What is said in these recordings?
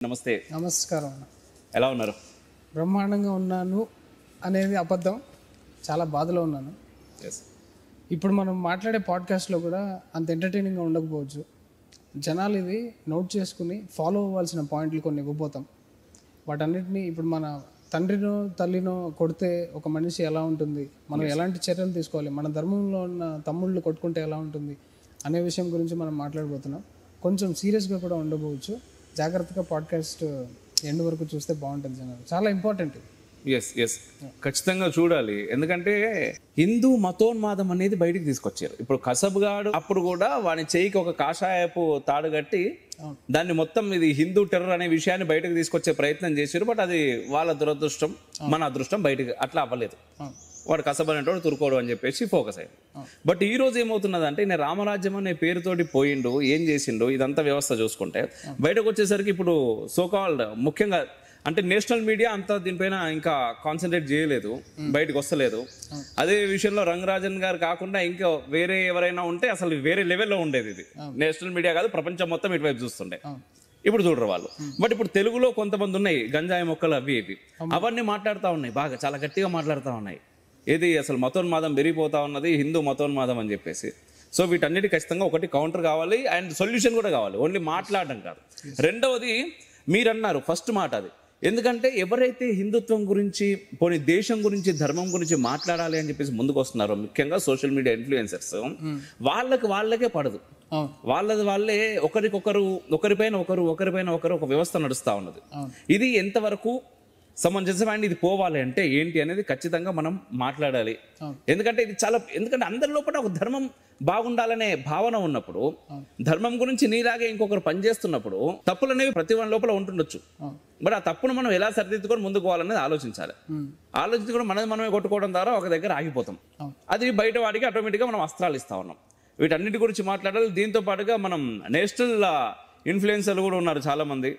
నమస్తే. నమస్కారం. ఎలా ఉన్నారు? బ్రహ్మాండంగా ఉన్నాను అనేది అబద్ధం. చాలా బాధలో ఉన్నాను. ఇప్పుడు మనం మాట్లాడే పాడ్కాస్ట్లో కూడా అంత ఎంటర్టైనింగ్గా ఉండకపోవచ్చు. జనాలు ఇది నోట్ చేసుకుని ఫాలో అవ్వాల్సిన పాయింట్లు కొన్ని ఇవ్వబోతాం. వాటన్నిటిని ఇప్పుడు మన తండ్రినో తల్లినో కొడితే ఒక మనిషి ఎలా ఉంటుంది, మనం ఎలాంటి చర్యలు తీసుకోవాలి, మన ధర్మంలో ఉన్న తమ్ముళ్ళు కొట్టుకుంటే ఎలా ఉంటుంది అనే విషయం గురించి మనం మాట్లాడబోతున్నాం. కొంచెం సీరియస్గా కూడా ఉండబోవచ్చు. జాగ్రత్తగా పాడ్కాస్ట్ ఎండ్ వరకు చూస్తే బాగుంటుంది. జనాలు చాలా ఇంపార్టెంట్. ఎస్ ఖచ్చితంగా చూడాలి. ఎందుకంటే హిందూ మతోన్మాదం అనేది బయటికి తీసుకొచ్చారు. ఇప్పుడు కసబ్గాడు అప్పుడు కూడా వాని చేయికి ఒక కాషాయపు తాడు కట్టి దాన్ని మొత్తం ఇది హిందూ టెర్రర్ అనే విషయాన్ని బయటకు తీసుకొచ్చే ప్రయత్నం చేశారు. బట్ అది వాళ్ళ దురదృష్టం, మన అదృష్టం బయటకు అట్లా అవ్వలేదు. వాడు కసబ్ అనేటోడు తురుకోడు అని చెప్పేసి ఫోకస్ అయ్యాడు. బట్ ఈ రోజు ఏమవుతున్నదంటే ఈయన రామరాజ్యం అనే పేరుతోటి పోయిండు, ఏం చేసిండు, ఇదంతా వ్యవస్థ చూసుకుంటే బయటకు వచ్చేసరికి ఇప్పుడు సోకాల్డ్ ముఖ్యంగా అంటే నేషనల్ మీడియా అంతా దీనిపైన ఇంకా కాన్సన్ట్రేట్ చేయలేదు, బయటకు వస్తలేదు. అదే విషయంలో రంగరాజన్ గారు కాకుండా ఇంకా వేరే ఎవరైనా ఉంటే అసలు వేరే లెవెల్లో ఉండేది. ఇది నేషనల్ మీడియా కాదు, ప్రపంచం మొత్తం ఇటువైపు చూస్తుండే. ఇప్పుడు చూడరు వాళ్ళు. బట్ ఇప్పుడు తెలుగులో కొంతమంది ఉన్నాయి, గంజాయి మొక్కలు అవి ఇవి అవన్నీ మాట్లాడుతూ ఉన్నాయి, బాగా చాలా గట్టిగా మాట్లాడుతూ ఉన్నాయి. ఏది అసలు మతోన్మాదం పెరిగిపోతా ఉన్నది, హిందూ మతోన్మాదం అని చెప్పేసి. సో వీటన్నిటి ఖచ్చితంగా ఒకటి కౌంటర్ కావాలి అండ్ సొల్యూషన్ కూడా కావాలి, ఓన్లీ మాట్లాడడం కాదు. రెండవది మీరన్నారు ఫస్ట్ మాట అది. ఎందుకంటే ఎవరైతే హిందుత్వం గురించి, పోనీ దేశం గురించి, ధర్మం గురించి మాట్లాడాలి అని చెప్పేసి ముందుకు వస్తున్నారో, ముఖ్యంగా సోషల్ మీడియా ఇన్ఫ్లుయెన్సర్స్, వాళ్ళకే పడదు. వాళ్ళే ఒకరిపైన ఒకరు ఒక వ్యవస్థ నడుస్తూ ఉన్నది. ఇది ఎంతవరకు సమంజసం అండ్ ఇది పోవాలి అంటే ఏంటి అనేది ఖచ్చితంగా మనం మాట్లాడాలి. ఎందుకంటే ఇది ఎందుకంటే అందరి లోపల ఒక ధర్మం బాగుండాలనే భావన ఉన్నప్పుడు, ధర్మం గురించి నీలాగే ఇంకొకరు పనిచేస్తున్నప్పుడు తప్పులు అనేవి ప్రతి వాళ్ళ లోపల ఉంటుండొచ్చు. బట్ ఆ తప్పును మనం ఎలా సరిదిద్దుకొని ముందుకు పోవాలనేది ఆలోచించాలి. ఆలోచించుకొని మనమే కొట్టుకోవడం ద్వారా ఒక దగ్గర ఆగిపోతాం. అది బయట వాడికి ఆటోమేటిక్గా మనం అస్త్రాలు ఇస్తా ఉన్నాం. వీటన్నిటి గురించి మాట్లాడాలి. దీంతో పాటుగా మనం నేషనల్ ఇన్ఫ్లుయెన్సర్లు కూడా ఉన్నారు చాలా మంది.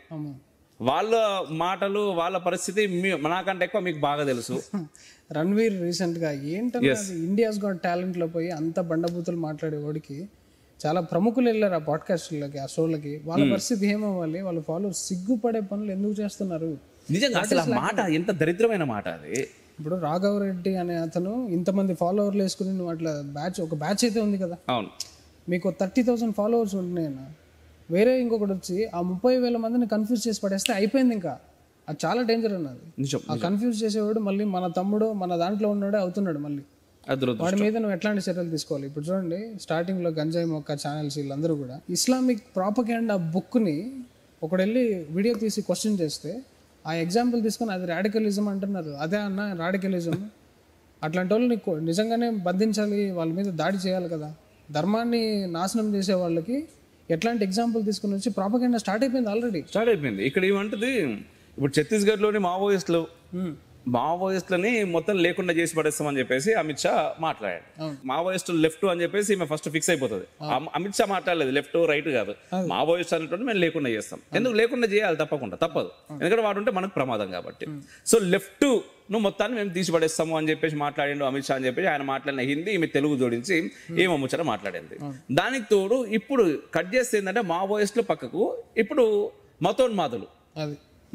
వాళ్ళ మాటలు, వాళ్ళ పరిస్థితి నాకంటే ఎక్కువ మీకు బాగా తెలుసు. రణ్వీర్ రీసెంట్ గా ఏంటంటే ఇండియాస్ గాట్ టాలెంట్ లో పోయి అంత బండబూతులు మాట్లాడేవాడికి చాలా ప్రముఖులు వెళ్ళారు ఆ పాడ్కాస్ట్లకి, ఆ షోలకి. వాళ్ళ పరిస్థితి ఏమవ్వాలి? వాళ్ళు ఫాలోవర్స్ సిగ్గుపడే పనులు ఎందుకు చేస్తున్నారు? నిజంగా అసలు ఆ మాట ఎంత దరిద్రమైన మాట అది. ఇప్పుడు రాఘవ్ రెడ్డి అనే అతను ఇంతమంది ఫాలోవర్లు వేసుకుని నువ్వు అట్లా ఒక బ్యాచ్ అయితే ఉంది కదా, అవును, మీకు 30,000 ఫాలోవర్స్ ఉంటున్నాయన్న, వేరే ఇంకొకటి వచ్చి ఆ 30,000 మందిని కన్ఫ్యూజ్ చేసి పడేస్తే అయిపోయింది. ఇంకా అది చాలా డేంజర్ అన్నది. ఆ కన్ఫ్యూజ్ చేసేవాడు మళ్ళీ మన తమ్ముడు, మన దాంట్లో ఉన్నాడే అవుతున్నాడు. మళ్ళీ వాడి మీద నువ్వు ఎట్లాంటి చర్యలు తీసుకోవాలి? ఇప్పుడు చూడండి, స్టార్టింగ్ లో గంజాయి మొక్క ఛానల్స్ వీళ్ళందరూ కూడా ఇస్లామిక్ ప్రాపగాండా బుక్ ని ఒకడు వెళ్ళి వీడియో తీసి క్వశ్చన్ చేస్తే ఆ ఎగ్జాంపుల్ తీసుకొని అది రాడికలిజం అంటున్నారు. అదే అన్న రాడికలిజం. అట్లాంటి వాళ్ళని నిజంగానే బంధించాలి, వాళ్ళ మీద దాడి చేయాలి కదా. ధర్మాన్ని నాశనం చేసే వాళ్ళకి ఎట్లాంటి ఎగ్జాంపుల్ తీసుకుని వచ్చి ప్రాపగెండా స్టార్ట్ అయిపోయింది. ఇక్కడ ఏమంటుంది, ఇప్పుడు ఛత్తీస్గఢ్లోని మావోయిస్టులని మొత్తం లేకుండా చేసి పడేస్తామని చెప్పేసి అమిత్ షా మాట్లాడాడు. మావోయిస్టులు లెఫ్ట్ అని చెప్పేసి మేము ఫస్ట్ ఫిక్స్ అయిపోతుంది. అమిత్ షా మాట్లాడలేదు లెఫ్ట్ రైట్ కాదు, మావోయిస్ట్ అనేటువంటి మేము లేకుండా చేస్తాం. ఎందుకు లేకుండా చేయాలి? తప్పదు. ఎందుకంటే వాడు ఉంటే మనకు ప్రమాదం కాబట్టి. సో లెఫ్ట్ నువ్వు మొత్తాన్ని మేము తీసి పడేస్తాము అని చెప్పేసి మాట్లాడిండు అమిత్ షా అని చెప్పేసి ఆయన మాట్లాడిన హిందీ ఈమె తెలుగు జోడించి ఏమో ముచ్చట మాట్లాడింది. దానికి తోడు ఇప్పుడు కట్ చేస్తే ఏంటంటే మావోయిస్టులు పక్కకు ఇప్పుడు మతోన్మాదులు.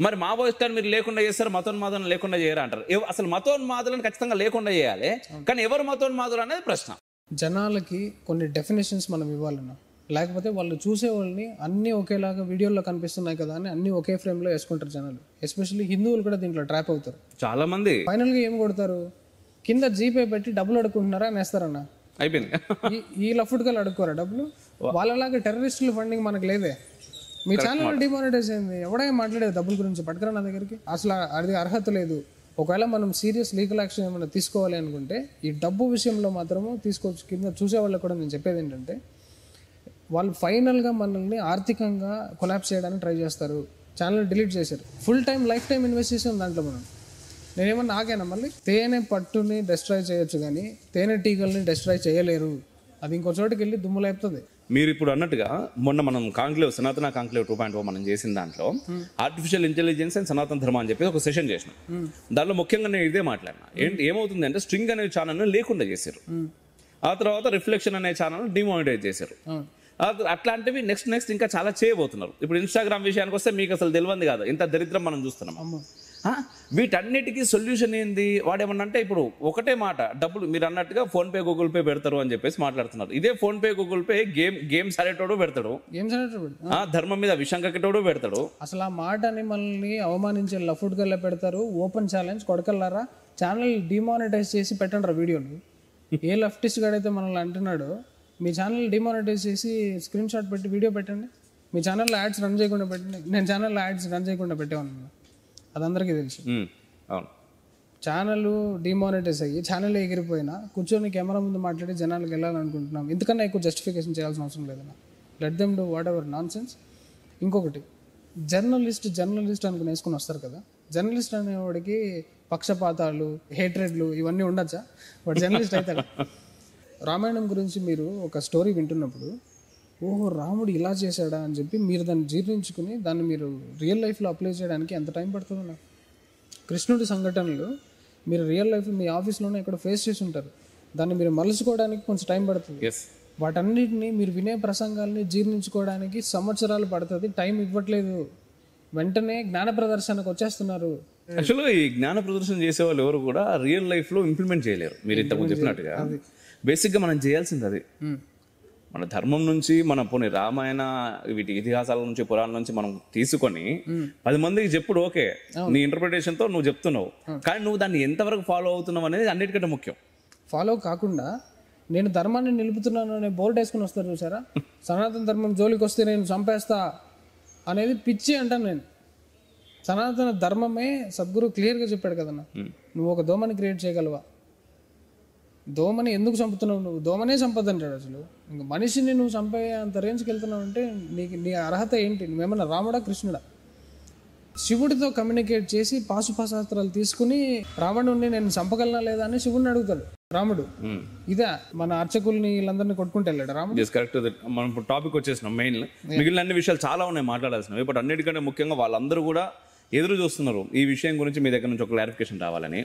మరి మావోయిస్టులను మీరు లేకుండా చేస్తారు, మతోన్మాదులను లేకుండా చేయరా అంటారు. అసలు మతోన్మాదులను ఖచ్చితంగా లేకుండా చేయాలి, కానీ ఎవరు మతోన్మాదులు అనేది ప్రశ్న. జనాలకి కొన్ని డెఫినేషన్స్ మనం ఇవ్వాలన్నా, లేకపోతే వాళ్ళు చూసే వాళ్ళని అన్ని ఒకేలాగా వీడియోలో కనిపిస్తున్నాయి కదా అని అన్ని ఒకే ఫ్రేమ్ లో వేసుకుంటారు జనాలు. ఎస్పెషల్లీ హిందువులు కూడా దీంట్లో ట్రాప్ అవుతారు చాలా మంది. ఫైనల్ గా ఏం కొడతారు? కింద జీపే పెట్టి డబ్బులు అడుక్కుంటున్నారా అని వేస్తారన్న. అయిపోయింది. ఈ లఫ్ట్గా అడుక్కోరా డబ్బులు? వాళ్ళలాగా టెర్రరిస్టుల ఫండింగ్ మనకు లేదే. మీ ఛానల్ డిమానిటైజ్ అయింది, ఎవడైనా మాట్లాడేది డబ్బుల గురించి పట్టుకురా నా దగ్గరికి. అసలు అది అర్హత లేదు. ఒకవేళ మనం సీరియస్ లీగల్ యాక్షన్ ఏమైనా తీసుకోవాలి అనుకుంటే ఈ డబ్బు విషయంలో మాత్రము తీసుకోవచ్చు. కింద చూసే వాళ్ళకి కూడా నేను చెప్పేది ఏంటంటే, వాళ్ళు ఫైనల్గా మనల్ని ఆర్థికంగా కొలాప్స్ చేయడానికి ట్రై చేస్తారు. ఛానల్ డిలీట్ చేశారు. Full time life time invest చేసాం దాంట్లో మనం. నేనేమన్నా ఆగానా? మళ్ళీ తేనె పట్టుని డెస్ట్రాయ్ చేయొచ్చు కానీ తేనె టీగల్ని డెస్ట్రాయ్ చేయలేరు. అది ఇంకో చోటుకి వెళ్ళి దుమ్ము లేపుతుంది. మీరు ఇప్పుడు అన్నట్టుగా మొన్న మనం కాంక్లేవ్, సనాతన కాంక్లేవ్ 2.0 మనం చేసిన దాంట్లో ఆర్టిఫిషియల్ ఇంటెలిజెన్స్ అండ్ సనాతన ధర్మ అని చెప్పి ఒక సెషన్ చేసినాం. దాంట్లో ముఖ్యంగా నేను ఇదే మాట్లాడినా. ఏమవుతుంది అంటే స్ట్రింగ్ అనే ఛానల్ని లేకుండా చేశారు. ఆ తర్వాత రిఫ్లెక్షన్ అనే ఛానల్ డిమానిటైజ్ చేశారు. అట్లాంటివి నెక్స్ట్ ఇంకా చాలా చేయబోతున్నారు. ఇప్పుడు ఇన్స్టాగ్రామ్ విషయానికి వస్తే మీకు అసలు తెలియదు కాదు, ఇంత దరిద్రం మనం చూస్తున్నాం. వీటన్నిటికీ సొల్యూషన్ ఏంది? వాడేమన్నా అంటే ఇప్పుడు ఒకటే మాట, డబ్బులు మీరు అన్నట్టుగా ఫోన్పే గూగుల్ పే పెడతారు అని చెప్పేసి మాట్లాడుతున్నారు. ఇదే ఫోన్పే గూగుల్ పే గేమ్స్ ఆడేటోడు పెడతాడు, ధర్మం మీద విషం కక్కేటోడు పెడతాడు. అసలు ఆ మాటని మనల్ని అవమానించే లఫుడ్ గల్లా పెడతారు. ఓపెన్ ఛాలెంజ్ కొడకల్లారా, ఛానల్ డిమానిటైజ్ చేసి పెట్టండి వీడియోని. ఏ లెఫ్టిస్ట్ గాడైతే మనల్ని అంటున్నాడో మీ ఛానల్ డిమానిటైజ్ చేసి స్క్రీన్ షాట్ పెట్టి వీడియో పెట్టండి. మీ ఛానల్లో యాడ్స్ రన్ చేయకుండా పెట్టండి. నేను ఛానల్లో యాడ్స్ రన్ చేయకుండా పెట్టేవాను, అది అందరికీ తెలుసు. ఛానల్ డిమానిటైజ్ అయ్యి ఛానల్ ఎగిరిపోయినా కూర్చొని కెమెరా ముందు మాట్లాడి జనాలకు వెళ్ళాలనుకుంటున్నాం. ఇంతకన్నా ఎక్కువ జస్టిఫికేషన్ చేయాల్సిన అవసరం లేదన్నా. Let them do what ever non sense. ఇంకొకటి, జర్నలిస్ట్ అనుకుని వేసుకుని వస్తారు కదా, జర్నలిస్ట్ అనేవాడికి పక్షపాతాలు, హేట్రెడ్లు ఇవన్నీ ఉండొచ్చా? వాడు జర్నలిస్ట్ అవుతాడు. రామాయణం గురించి మీరు ఒక స్టోరీ వింటున్నప్పుడు ఓహో రాముడు ఇలా చేశాడా అని చెప్పి మీరు దాన్ని జీర్ణించుకుని దాన్ని మీరు రియల్ లైఫ్లో అప్లై చేయడానికి ఎంత టైం పడుతుందో నాకు. కృష్ణుడి సంఘటనలు మీరు రియల్ లైఫ్లో మీ ఆఫీస్లోనే ఇక్కడ ఫేస్ చేసి ఉంటారు. దాన్ని మీరు మలుచుకోవడానికి కొంచెం టైం పడుతుంది. వాటన్నిటిని మీరు వినే ప్రసంగాల్ని జీర్ణించుకోవడానికి సంవత్సరాలు పడుతుంది. టైం ఇవ్వట్లేదు, వెంటనే జ్ఞాన ప్రదర్శనకు వచ్చేస్తున్నారు. యాక్చువల్గా ఈ జ్ఞాన ప్రదర్శన చేసే వాళ్ళు ఎవరు కూడా రియల్ లైఫ్లో ఇంప్లిమెంట్ చేయలేరు. మీరు ఇంతకుముందు చెప్పినట్టుగా బేసిక్గా మనం చేయాల్సింది అది. మన ధర్మం నుంచి మన పోనీ రామాయణ వీటి ఇతిహాసాల నుంచి పురాణాల నుంచి మనం తీసుకొని 10 మందికి చెప్పుడు ఓకే, నీ ఇంటర్ప్రిటేషన్తో నువ్వు చెప్తున్నావు, కానీ నువ్వు దాన్ని ఎంతవరకు ఫాలో అవుతున్నావు అనేది అన్నిటికంటే ముఖ్యం. ఫాలో కాకుండా నేను ధర్మాన్ని నిలుపుతున్నాను అనే బోర్డు వేసుకుని వస్తారు చూసారా, సనాతన ధర్మం జోలికి వస్తే నేను చంపేస్తా అనేది పిచ్చి అంటాను నేను. సనాతన ధర్మమే సద్గురు క్లియర్గా చెప్పాడు కదన్నా, నువ్వు ఒక దోమని క్రియేట్ చేయగలవా? దోమని ఎందుకు చంపుతున్నావు? నువ్వు దోమనే చంపదంటాడు. అసలు ఇంక మనిషిని నువ్వు చంపే అంత రేంజ్కి వెళ్తున్నావు అంటే నీ అర్హత ఏంటి? నువ్వేమన్నా రాముడా కృష్ణుడా? శివుడితో కమ్యూనికేట్ చేసి పాశుపశాస్త్రాలు తీసుకుని రావణుడిని నేను చంపగలనా లేదా అని శివుడిని అడుగుతాడు రాముడు. ఇదే మన అర్చకుల్ని వీళ్ళందరినీ కొట్టుకుంటూ వెళ్ళాడు రాముడు. కరెక్ట్. మనం ఇప్పుడు టాపిక్ వచ్చేసినాం. మెయిన్ మిగిలిన అన్ని విషయాలు చాలా ఉన్నాయి మాట్లాడాల్సినవి, బట్ అన్నిటికంటే ముఖ్యంగా వాళ్ళందరూ కూడా ఎదురు చూస్తున్నారు ఈ విషయం గురించి మీ దగ్గర నుంచి ఒక క్లారిఫికేషన్ రావాలని.